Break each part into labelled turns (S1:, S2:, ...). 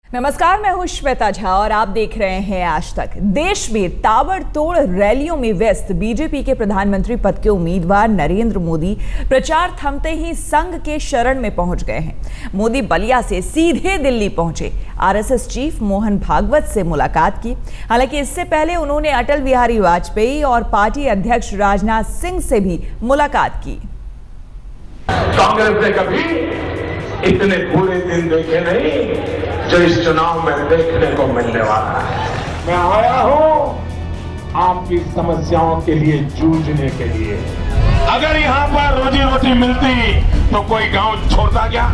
S1: नमस्कार, मैं हूं श्वेता झा और आप देख रहे हैं आज तक। देश में ताबड़तोड़ रैलियों में व्यस्त बीजेपी के प्रधानमंत्री पद के उम्मीदवार नरेंद्र मोदी प्रचार थमते ही संघ के शरण में पहुंच गए हैं। मोदी बलिया से सीधे दिल्ली पहुंचे, आरएसएस चीफ मोहन भागवत से मुलाकात की। हालांकि इससे पहले उन्होंने अटल बिहारी वाजपेयी और पार्टी अध्यक्ष राजनाथ सिंह से भी मुलाकात की।
S2: कांग्रेस ने कभी इतने बुरे दिन देखे नहीं जो इस चुनाव में देखने को मिलने वाला है। मैं आया हूं आपकी समस्याओं के लिए जूझने के लिए। अगर यहां पर रोजी रोटी मिलती तो कोई गांव छोड़ता क्या?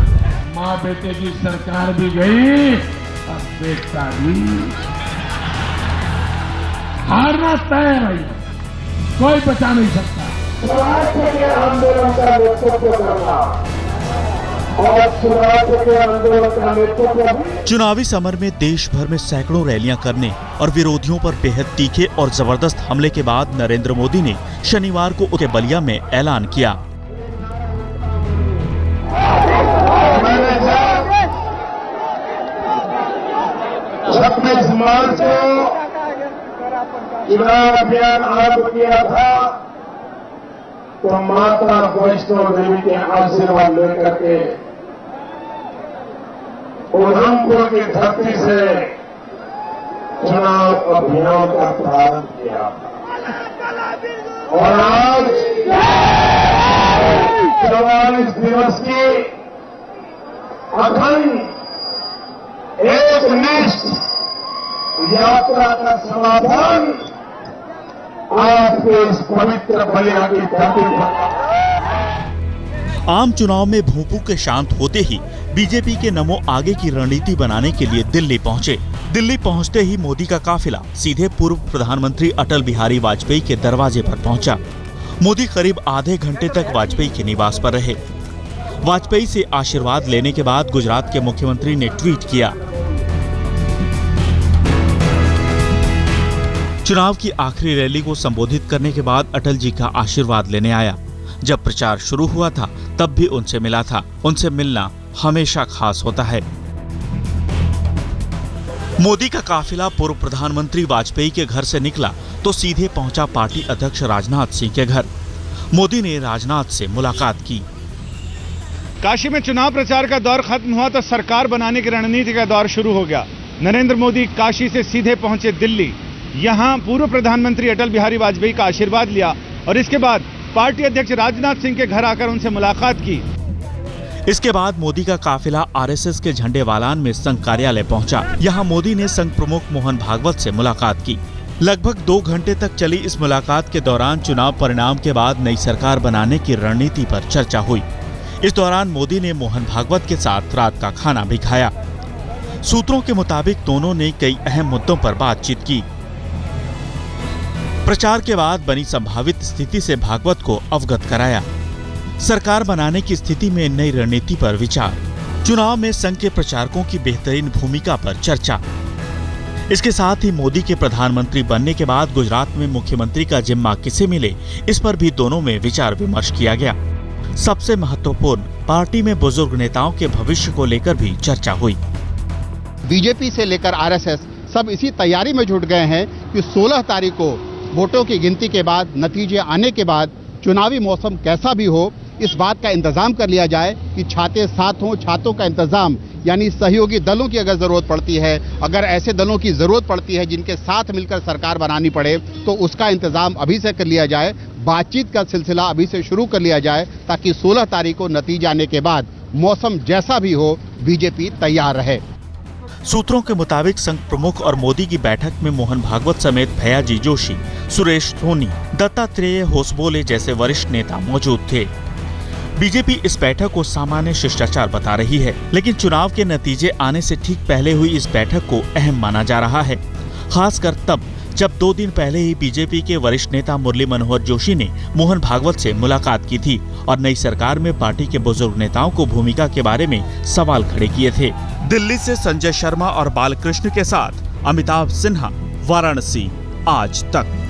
S3: माँ बेटे की सरकार भी गई और बेटा भी। हारना तय है भाई, कोई बचा नहीं सकता।
S2: स्वराज्य के आंदोलन का नेतृत्व करना और स्वराज्य के आंदोलन का नेतृत्व।
S4: चुनावी समर में देश भर में सैकड़ों रैलियां करने और विरोधियों पर बेहद तीखे और जबरदस्त हमले के बाद नरेंद्र मोदी ने शनिवार को उनके बलिया में ऐलान किया।
S2: 26 मार्च को चुनाव अभियान आरंभ किया था तो माता वैष्णो देवी के आशीर्वाद लेकर के उधमपुर की धरती से चुनाव अभियान का प्रारंभ किया और आज 44 दिवस की अखंड एकनिष्ठ यात्रा का समापन आपके इस पवित्र बलिया की धरती पर।
S4: आम चुनाव में भूपू के शांत होते ही बीजेपी के नमो आगे की रणनीति बनाने के लिए दिल्ली पहुंचे। दिल्ली पहुंचते ही मोदी का काफिला सीधे पूर्व प्रधानमंत्री अटल बिहारी वाजपेयी के दरवाजे पर पहुंचा। मोदी करीब आधे घंटे तक वाजपेयी के निवास पर रहे। वाजपेयी से आशीर्वाद लेने के बाद गुजरात के मुख्यमंत्री ने ट्वीट किया। चुनाव की आखिरी रैली को संबोधित करने के बाद अटल जी का आशीर्वाद लेने आया। जब प्रचार शुरू हुआ था तब भी उनसे मिला था। उनसे मिलना हमेशा खास होता है। मोदी का काफिला पूर्व प्रधानमंत्री वाजपेयी के घर से निकला तो सीधे पहुंचा पार्टी अध्यक्ष राजनाथ सिंह के घर। मोदी ने राजनाथ से मुलाकात की।
S5: काशी में चुनाव प्रचार का दौर खत्म हुआ तो सरकार बनाने की रणनीति का दौर शुरू हो गया। नरेंद्र मोदी काशी से सीधे पहुंचे दिल्ली। यहां पूर्व प्रधानमंत्री अटल बिहारी वाजपेयी का आशीर्वाद लिया और इसके बाद पार्टी अध्यक्ष राजनाथ सिंह के घर आकर उनसे मुलाकात की।
S4: इसके बाद मोदी का काफिला आरएसएस के झंडेवालान में संघ कार्यालय पहुंचा। यहां मोदी ने संघ प्रमुख मोहन भागवत से मुलाकात की। लगभग 2 घंटे तक चली इस मुलाकात के दौरान चुनाव परिणाम के बाद नई सरकार बनाने की रणनीति पर चर्चा हुई। इस दौरान मोदी ने मोहन भागवत के साथ रात का खाना भी खाया। सूत्रों के मुताबिक दोनों ने कई अहम मुद्दों पर बातचीत की। प्रचार के बाद बनी संभावित स्थिति से भागवत को अवगत कराया। सरकार बनाने की स्थिति में नई रणनीति पर विचार। चुनाव में संघ के प्रचारकों की बेहतरीन भूमिका पर चर्चा। इसके साथ ही मोदी के प्रधानमंत्री बनने के बाद गुजरात में मुख्यमंत्री का जिम्मा किसे मिले, इस पर भी दोनों में विचार विमर्श किया गया। सबसे महत्वपूर्ण, पार्टी में बुजुर्ग नेताओं के भविष्य को लेकर भी चर्चा हुई।
S6: बीजेपी से लेकर आरएसएस सब इसी तैयारी में जुट गए हैं कि 16 तारीख को वोटों की गिनती के बाद, नतीजे आने के बाद चुनावी मौसम कैसा भी हो, इस बात का इंतजाम कर लिया जाए कि छाते साथ हों। छातों का इंतजाम यानी सहयोगी दलों की अगर जरूरत पड़ती है, अगर ऐसे दलों की जरूरत पड़ती है जिनके साथ मिलकर सरकार बनानी पड़े, तो उसका इंतजाम अभी से कर लिया जाए। बातचीत का सिलसिला अभी से शुरू कर लिया जाए ताकि 16 तारीख को नतीजा आने के बाद मौसम जैसा भी हो, बीजेपी तैयार रहे।
S4: सूत्रों के मुताबिक संघ प्रमुख और मोदी की बैठक में मोहन भागवत समेत भैयाजी जोशी, सुरेश सोनी, दत्तात्रेय होसबोले जैसे वरिष्ठ नेता मौजूद थे। बीजेपी इस बैठक को सामान्य शिष्टाचार बता रही है, लेकिन चुनाव के नतीजे आने से ठीक पहले हुई इस बैठक को अहम माना जा रहा है। खासकर तब जब 2 दिन पहले ही बीजेपी के वरिष्ठ नेता मुरली मनोहर जोशी ने मोहन भागवत से मुलाकात की थी और नई सरकार में पार्टी के बुजुर्ग नेताओं को भूमिका के बारे में सवाल खड़े किए थे। दिल्ली से संजय शर्मा और बालकृष्ण के साथ अमिताभ सिन्हा, वाराणसी, आज तक।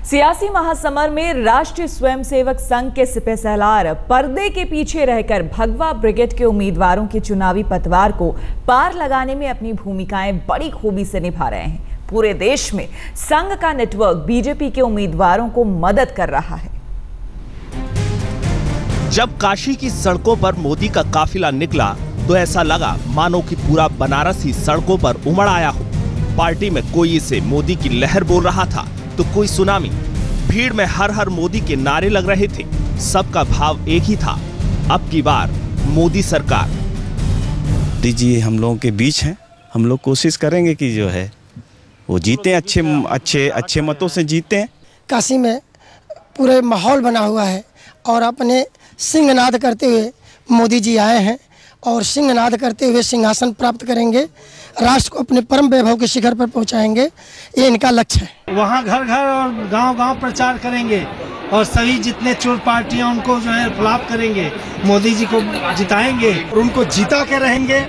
S1: सियासी महासमर में राष्ट्रीय स्वयंसेवक संघ के सिपहसालार पर्दे के पीछे रहकर भगवा ब्रिगेड के उम्मीदवारों के चुनावी पतवार को पार लगाने में अपनी भूमिकाएं बड़ी खूबी से निभा रहे हैं। पूरे देश में संघ का नेटवर्क बीजेपी के उम्मीदवारों को मदद कर रहा है।
S7: जब काशी की सड़कों पर मोदी का काफिला निकला तो ऐसा लगा मानो कि पूरा बनारस ही सड़कों पर उमड़ आया हो। पार्टी में कोई इसे मोदी की लहर बोल रहा था तो कोई सुनामी। भीड़ में हर हर मोदी के नारे लग रहे थे। सबका भाव एक ही था, अब की बार मोदी सरकार।
S8: दीजिए हम लोगों के बीच हैं, हम लोग कोशिश करेंगे कि जो है वो जीते, अच्छे मतों से जीते।
S9: काशी में पूरे माहौल बना हुआ है और अपने सिंहनाद करते हुए मोदी जी आए हैं और सिंहनाद करते हुए सिंहासन प्राप्त करेंगे, राष्ट्र को अपने परम वैभव के शिखर पर पहुंचाएंगे, ये इनका लक्ष्य है।
S10: वहाँ घर घर और गांव-गांव प्रचार करेंगे और सभी जितने चोर पार्टियां उनको जो है फ्लॉप करेंगे, मोदी जी को जिताएंगे और उनको जिता के रहेंगे।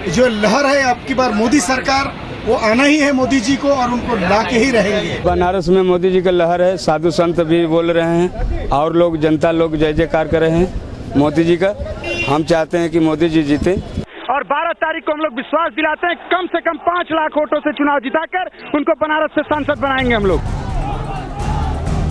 S10: जो लहर है अब की बार मोदी सरकार, वो आना ही है मोदी जी को और उनको ला के ही रहेंगे।
S11: बनारस में मोदी जी का लहर है, साधु संत भी बोल रहे हैं और लोग जनता लोग जय जयकार कर रहे हैं मोदी जी का। हम चाहते हैं कि मोदी जी जीते
S12: और 12 तारीख को हम लोग विश्वास दिलाते हैं कम से कम 5 लाख वोटों से चुनाव जिताकर उनको बनारस से सांसद बनाएंगे हम लोग।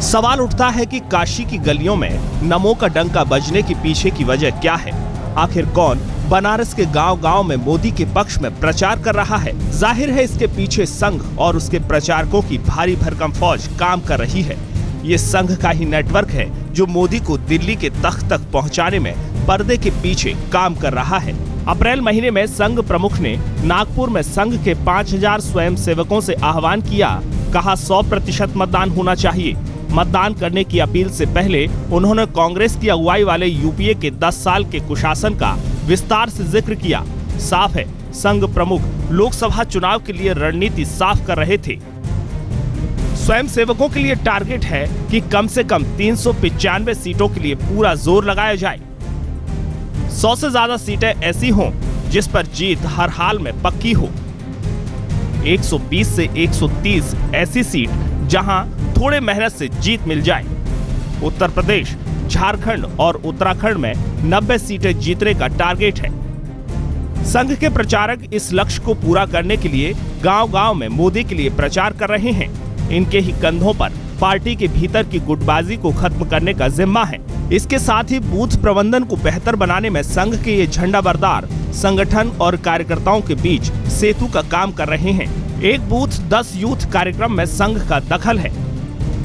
S7: सवाल उठता है कि काशी की गलियों में नमो का डंका बजने के पीछे की वजह क्या है? आखिर कौन बनारस के गांव-गांव में मोदी के पक्ष में प्रचार कर रहा है? जाहिर है इसके पीछे संघ और उसके प्रचारकों की भारी भरकम फौज काम कर रही है। ये संघ का ही नेटवर्क है जो मोदी को दिल्ली के तख्त तक पहुंचाने में पर्दे के पीछे काम कर रहा है। अप्रैल महीने में संघ प्रमुख ने नागपुर में संघ के 5000 स्वयंसेवकों से आह्वान किया, कहा 100% मतदान होना चाहिए। मतदान करने की अपील से पहले उन्होंने कांग्रेस की अगुवाई वाले यूपीए के 10 साल के कुशासन का विस्तार से जिक्र किया। साफ है संघ प्रमुख लोकसभा चुनाव के लिए रणनीति साफ कर रहे थे। स्वयंसेवकों के लिए टारगेट है कि कम से कम 395 सीटों के लिए पूरा जोर लगाया जाए। 100 से ज्यादा सीटें ऐसी हों जिस पर जीत हर हाल में पक्की हो। 120 से 130 ऐसी सीट जहां थोड़े मेहनत से जीत मिल जाए। उत्तर प्रदेश, झारखंड और उत्तराखंड में 90 सीटें जीतने का टारगेट है। संघ के प्रचारक इस लक्ष्य को पूरा करने के लिए गांव-गांव में मोदी के लिए प्रचार कर रहे हैं। इनके ही कंधों पर पार्टी के भीतर की गुटबाजी को खत्म करने का जिम्मा है। इसके साथ ही बूथ प्रबंधन को बेहतर बनाने में संघ के ये झंडाबरदार संगठन और कार्यकर्ताओं के बीच सेतु का काम कर रहे हैं। एक बूथ 10 यूथ कार्यक्रम में संघ का दखल है।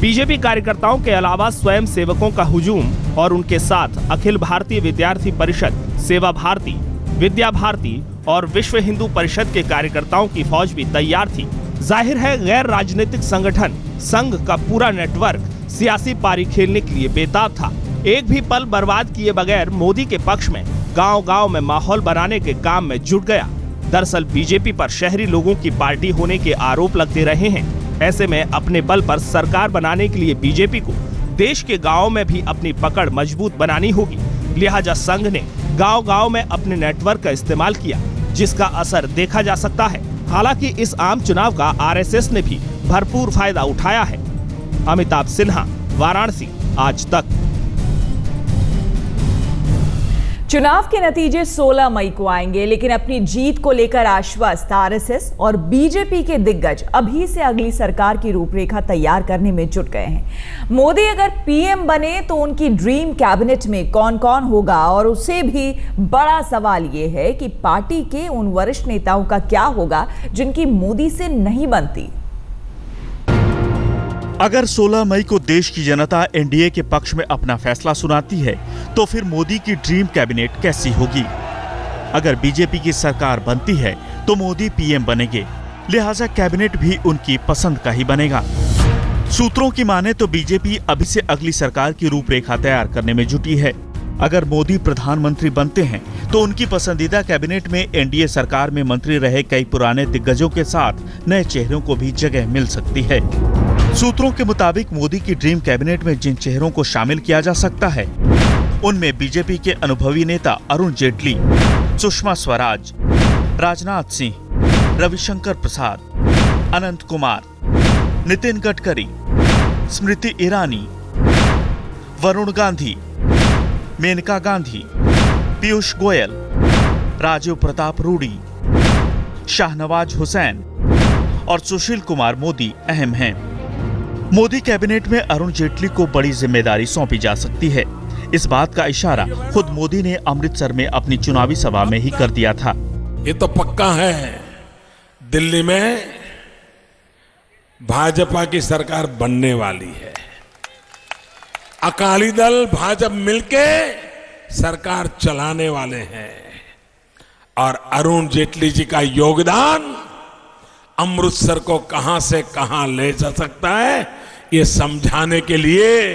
S7: बीजेपी कार्यकर्ताओं के अलावा स्वयं सेवकों का हुजूम और उनके साथ अखिल भारतीय विद्यार्थी परिषद, सेवा भारती, विद्या भारती और विश्व हिंदू परिषद के कार्यकर्ताओं की फौज भी तैयार थी। जाहिर है गैर राजनीतिक संगठन संघ का पूरा नेटवर्क सियासी पारी खेलने के लिए बेताब था। एक भी पल बर्बाद किए बगैर मोदी के पक्ष में गांव-गांव में माहौल बनाने के काम में जुट गया। दरअसल बीजेपी पर शहरी लोगों की पार्टी होने के आरोप लगते रहे हैं। ऐसे में अपने बल पर सरकार बनाने के लिए बीजेपी को देश के गाँव में भी अपनी पकड़ मजबूत बनानी होगी। लिहाजा संघ ने गाँव-गाँव में अपने नेटवर्क का इस्तेमाल किया, जिसका असर देखा जा सकता है। हालांकि इस आम चुनाव का आरएसएस ने भी भरपूर फायदा उठाया है। अमिताभ सिन्हा, वाराणसी, आज तक।
S1: चुनाव के नतीजे 16 मई को आएंगे, लेकिन अपनी जीत को लेकर आश्वस्त आरएसएस और बीजेपी के दिग्गज अभी से अगली सरकार की रूपरेखा तैयार करने में जुट गए हैं। मोदी अगर पीएम बने तो उनकी ड्रीम कैबिनेट में कौन कौन होगा, और उससे भी बड़ा सवाल यह है कि पार्टी के उन वरिष्ठ नेताओं का क्या होगा जिनकी मोदी से नहीं बनती।
S4: अगर 16 मई को देश की जनता एनडीए के पक्ष में अपना फैसला सुनाती है तो फिर मोदी की ड्रीम कैबिनेट कैसी होगी? अगर बीजेपी की सरकार बनती है तो मोदी पीएम बनेंगे, लिहाजा कैबिनेट भी उनकी पसंद का ही बनेगा। सूत्रों की माने तो बीजेपी अभी से अगली सरकार की रूपरेखा तैयार करने में जुटी है। अगर मोदी प्रधानमंत्री बनते हैं तो उनकी पसंदीदा कैबिनेट में एनडीए सरकार में मंत्री रहे कई पुराने दिग्गजों के साथ नए चेहरों को भी जगह मिल सकती है। सूत्रों के मुताबिक मोदी की ड्रीम कैबिनेट में जिन चेहरों को शामिल किया जा सकता है उनमें बीजेपी के अनुभवी नेता अरुण जेटली, सुषमा स्वराज, राजनाथ सिंह, रविशंकर प्रसाद, अनंत कुमार, नितिन गडकरी, स्मृति ईरानी, वरुण गांधी, मेनका गांधी, पीयूष गोयल, राजीव प्रताप रूडी, शाहनवाज हुसैन और सुशील कुमार मोदी अहम हैं। मोदी कैबिनेट में अरुण जेटली को बड़ी जिम्मेदारी सौंपी जा सकती है। इस बात का इशारा खुद मोदी ने अमृतसर में अपनी चुनावी सभा में ही कर दिया था।
S13: ये तो पक्का है, दिल्ली में भाजपा की सरकार बनने वाली है। अकाली दल भाजपा मिलके सरकार चलाने वाले हैं और अरुण जेटली जी का योगदान अमृतसर को कहां से कहां ले जा सकता है, ये समझाने के लिए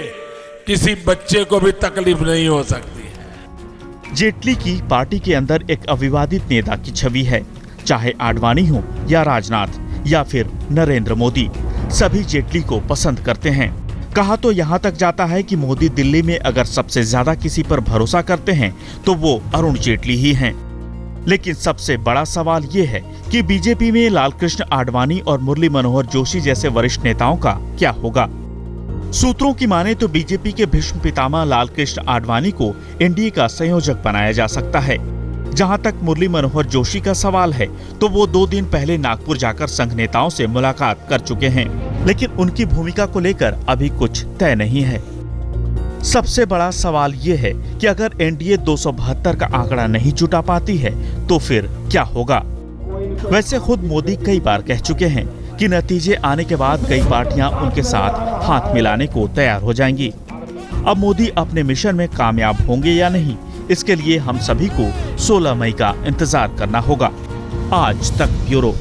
S13: किसी बच्चे को भी तकलीफ नहीं हो सकती है।
S4: जेटली की पार्टी के अंदर एक अविवादित नेता की छवि है। चाहे आडवाणी हो या राजनाथ या फिर नरेंद्र मोदी, सभी जेटली को पसंद करते हैं। कहा तो यहाँ तक जाता है कि मोदी दिल्ली में अगर सबसे ज्यादा किसी पर भरोसा करते हैं तो वो अरुण जेटली ही हैं। लेकिन सबसे बड़ा सवाल ये है कि बीजेपी में लालकृष्ण आडवाणी और मुरली मनोहर जोशी जैसे वरिष्ठ नेताओं का क्या होगा। सूत्रों की माने तो बीजेपी के भीष्म पितामह लालकृष्ण आडवाणी को एनडीए का संयोजक बनाया जा सकता है। जहां तक मुरली मनोहर जोशी का सवाल है तो वो 2 दिन पहले नागपुर जाकर संघ नेताओं से मुलाकात कर चुके हैं, लेकिन उनकी भूमिका को लेकर अभी कुछ तय नहीं है। सबसे बड़ा सवाल ये है कि अगर एनडीए 272 का आंकड़ा नहीं जुटा पाती है तो फिर क्या होगा। वैसे खुद मोदी कई बार कह चुके हैं कि नतीजे आने के बाद कई पार्टियां उनके साथ हाथ मिलाने को तैयार हो जाएंगी। अब मोदी अपने मिशन में कामयाब होंगे या नहीं, इसके लिए हम सभी को 16 मई का इंतजार करना होगा। आज तक ब्यूरो।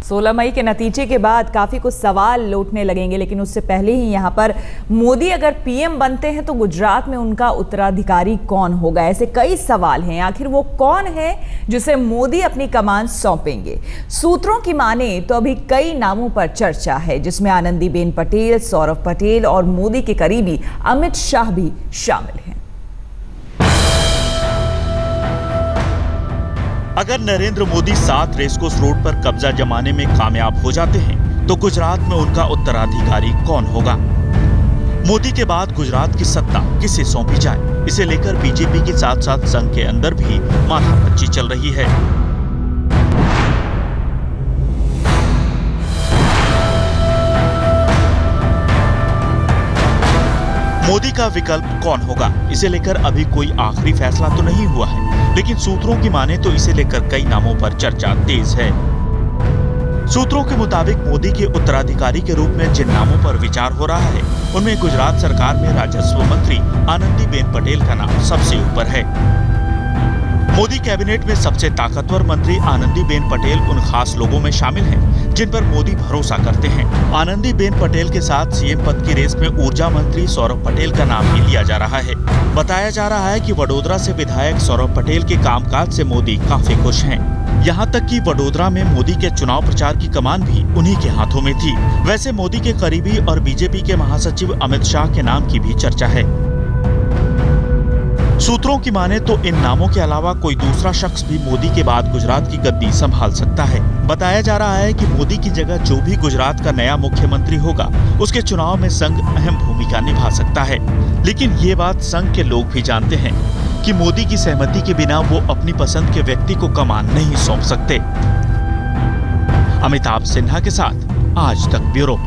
S1: 16 मई के नतीजे के बाद काफी कुछ सवाल लौटने लगेंगे, लेकिन उससे पहले ही यहाँ पर मोदी अगर पीएम बनते हैं तो गुजरात में उनका उत्तराधिकारी कौन होगा, ऐसे कई सवाल हैं। आखिर वो कौन है जिसे मोदी अपनी कमान सौंपेंगे। सूत्रों की माने तो अभी कई नामों पर चर्चा है, जिसमें आनंदीबेन पटेल, सौरभ पटेल और मोदी के करीबी अमित शाह भी शामिल हैं।
S4: अगर नरेंद्र मोदी 7 रेसकोर्स रोड पर कब्जा जमाने में कामयाब हो जाते हैं तो गुजरात में उनका उत्तराधिकारी कौन होगा। मोदी के बाद गुजरात की सत्ता किसे सौंपी जाए, इसे लेकर बीजेपी के साथ साथ संघ के अंदर भी माथापच्ची चल रही है। मोदी का विकल्प कौन होगा, इसे लेकर अभी कोई आखिरी फैसला तो नहीं हुआ है, लेकिन सूत्रों की माने तो इसे लेकर कई नामों पर चर्चा तेज है। सूत्रों के मुताबिक मोदी के उत्तराधिकारी के रूप में जिन नामों पर विचार हो रहा है उनमें गुजरात सरकार में राजस्व मंत्री आनंदीबेन पटेल का नाम सबसे ऊपर है। मोदी कैबिनेट में सबसे ताकतवर मंत्री आनंदीबेन पटेल उन खास लोगों में शामिल हैं जिन पर मोदी भरोसा करते हैं। आनंदीबेन पटेल के साथ सीएम पद की रेस में ऊर्जा मंत्री सौरभ पटेल का नाम भी लिया जा रहा है। बताया जा रहा है कि वडोदरा से विधायक सौरभ पटेल के कामकाज से मोदी काफी खुश हैं। यहाँ तक कि वडोदरा में मोदी के चुनाव प्रचार की कमान भी उन्हीं के हाथों में थी। वैसे मोदी के करीबी और बीजेपी के महासचिव अमित शाह के नाम की भी चर्चा है। सूत्रों की माने तो इन नामों के अलावा कोई दूसरा शख्स भी मोदी के बाद गुजरात की गद्दी संभाल सकता है। बताया जा रहा है कि मोदी की जगह जो भी गुजरात का नया मुख्यमंत्री होगा उसके चुनाव में संघ अहम भूमिका निभा सकता है। लेकिन ये बात संघ के लोग भी जानते हैं कि मोदी की सहमति के बिना वो अपनी पसंद के व्यक्ति को कमान नहीं सौंप सकते। अमिताभ सिन्हा के साथ आज तक ब्यूरो।